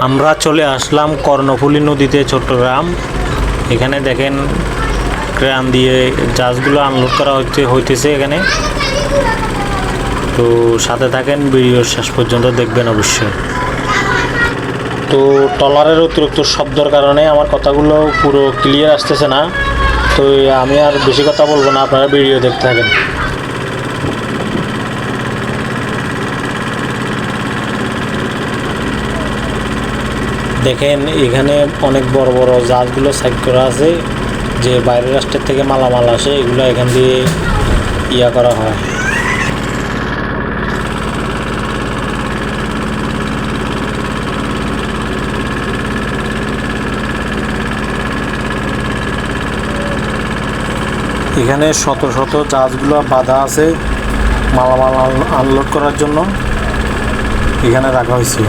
আমরা চলে আসলাম কর্ণফুলী নদীতে, চট্টগ্রাম। এখানে দেখেন ক্রেন দিয়ে জাহাজগুলো আনলোড করা হইতেছে এখানে। তো সাথে থাকেন, ভিডিও শেষ পর্যন্ত দেখবেন অবশ্যই। তো ট্রলারের অতিরিক্ত শব্দের কারণে আমার কথাগুলো পুরো ক্লিয়ার আসতেছে না, তো আমি আর বেশি কথা বলবো না, আপনারা ভিডিও দেখতে থাকেন। দেখেন এখানে অনেক বড় বড় জাহাজগুলো সাইড করা আছে, যে বাইরের রাষ্ট্রের থেকে মালামাল আসে, এগুলো এখান দিয়ে ইয়া করা হয়। এখানে শত শত জাহাজগুলো বাঁধা আছে মালামাল আনলোড করার জন্য, এখানে রাখা হয়েছে।